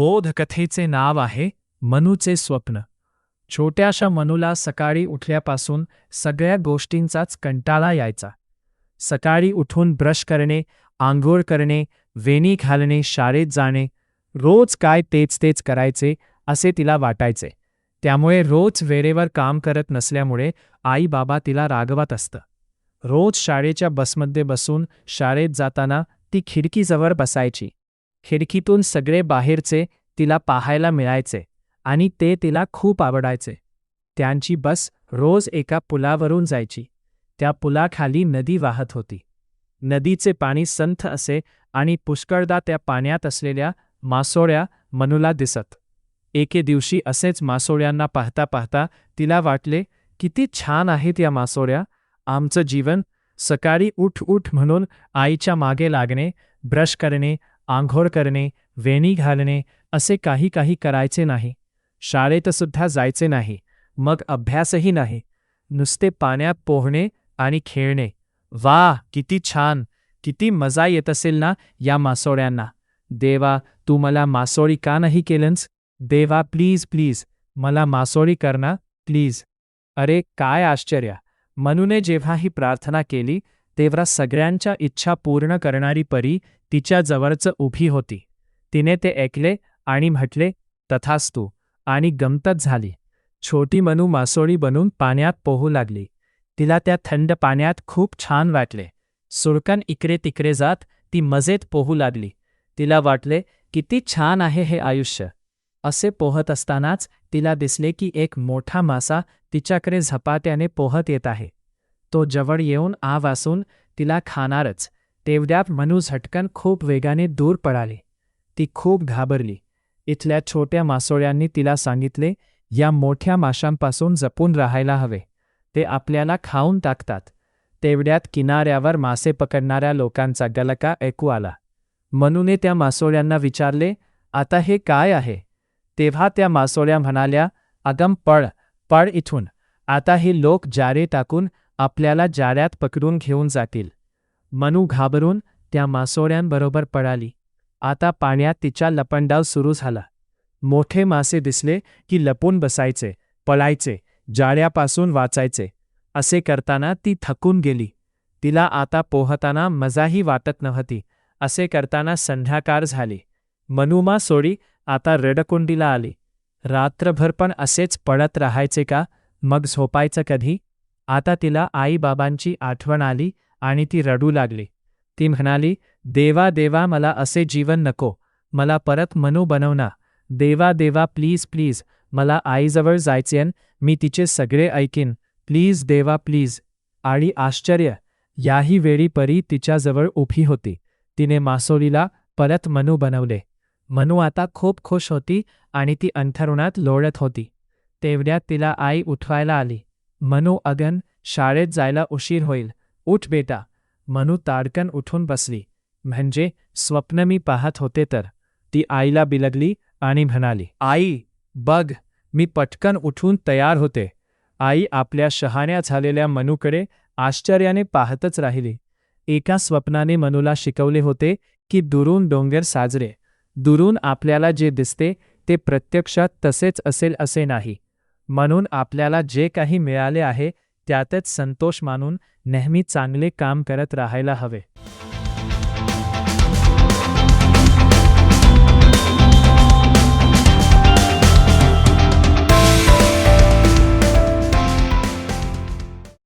बोधकथेचे नाव आहे मनूचे स्वप्न. छोट्याशा मनूला सकाळी उठल्यापासून सगळ्या गोष्टींचाच कंटाळा यायचा. सकाळी उठून ब्रश करणे, आंघोळ करणे, वेणी घालणे, शाळेत जाणे, रोज काय तेच तेच करायचे असे तिला वाटायचे. त्यामुळे रोज वेळेवर काम करत नसल्यामुळे आई बाबा तिला रागवत असत. रोज शाळेच्या बसमध्ये बसून शाळेत जाताना ती खिडकीजवळ बसायची. खिडकीतून सगळे बाहेरचे तिला पाहायला मिळायचे आणि ते तिला खूप आवडायचे. त्यांची बस रोज एका पुलावरून जायची. त्या पुलाखाली नदी वाहत होती. नदीचे पाणी संथ असे आणि पुष्कळदा त्या पाण्यात असलेल्या मासोळ्या मनूला दिसत. एके दिवशी असेच मासोळ्यांना पाहता पाहता तिला वाटले, किती छान आहेत या मासोळ्या. आमचं जीवन सकाळी उठ उठ म्हणून आईच्या मागे लागणे, ब्रश करणे, आंघोळ करणे, वेणी घालणे असे काही करायचे नाही. शाळेतसुद्धा जायचे नाही, मग अभ्यासही नाही. नुसते पाण्यात पोहणे आणि खेळणे. वा, किती छान, किती मजा येत असेल ना या मासोळ्यांना. देवा, तू मला मासोळी का नाही केलंस? देवा, प्लीज प्लीज मला मासोळी कर ना, प्लीज. अरे काय आश्चर्य! मनूने जेव्हा ही प्रार्थना केली तेव्हा सगळ्यांच्या इच्छा पूर्ण करणारी परी तिच्या जवळच उभी होती. तिने ते ऐकले आणि म्हटले, तथास्तु, आणि गंमतच झाली. छोटी मनू मासोळी बनून पाण्यात पोहू लागली. तिला त्या थंड पाण्यात खूप छान वाटले. सुरकन इकडे तिकडे जात ती मजेत पोहू लागली. तिला वाटले, किती छान आहे हे आयुष्य. असे पोहत असतानाच तिला दिसले की एक मोठा मासा तिच्याकडे झपाट्याने पोहत येत आहे. तो जवळ येऊन आ वासून तिला खाणारच. तेवढ्यात मनू झटकन खूप वेगाने दूर पळाली. ती खूप घाबरली. इथल्या छोट्या मासोळ्यांनी तिला सांगितले, या मोठ्या माशांपासून जपून राहायला हवे, ते आपल्याला खाऊन टाकतात. तेवढ्यात किनाऱ्यावर मासे पकडणाऱ्या लोकांचा गलका ऐकू आला. मनूने त्या मासोळ्यांना विचारले, आता हे काय आहे? तेव्हा त्या मासोळ्या म्हणाल्या, अगं पळ पळ इथून, आता हे लोक जाळे टाकून आपल्याला जाळ्यात पकडून घेऊन जातील. मनू घाबरून त्या मासोळ्यांबरोबर पळाली. आता पाण्यात तिचा लपंडाव सुरू झाला. मोठे मासे दिसले की लपून बसायचे, पळायचे, जाळ्यापासून वाचायचे. असे करताना ती थकून गेली. तिला आता पोहताना मजाही वाटत नव्हती. असे करताना संध्याकाळ झाली. मनू मासोळी आता रडकुंडीला आली. रात्रभर पण असेच पळत राहायचे का? मग झोपायचं कधी? आता तिला आईबाबांची आठवण आली आणि ती रडू लागली. ती म्हणाली, देवा देवा, मला असे जीवन नको, मला परत मनू बनव ना. देवा देवा, प्लीज प्लीज, मला आईजवळ जायचेन, मी तिचे सगळे ऐकीन, प्लीज देवा प्लीज. आणि आश्चर्य, याही वेळी परी तिच्याजवळ उभी होती. तिने मासोळीला परत मनू बनवले. मनू आता खूप खुश होती आणि ती अंथरुणात लोळत होती. तेवढ्यात तिला आई उठवायला आली. मनू, अगं, शाळेत जायला उशीर होईल, उठ बेटा. मनू ताडकन उठून बसली. म्हणजे स्वप्न मी पाहत होते तर. ती आईला बिलगली आणि म्हणाली, आई बघ, मी पटकन उठून तयार होते. आई आपल्या शहाण्या झालेल्या मनूकडे आश्चर्याने पाहतच राहिली. एका स्वप्नाने मनूला शिकवले होते की दुरून डोंगर साजरे. दुरून आपल्याला जे दिसते ते प्रत्यक्षात तसेच असेल असे नाही. म्हणून आपल्याला जे काही मिळाले आहे त्यातच संतोष मानून नेहमी चांगले काम करत राहायला हवे.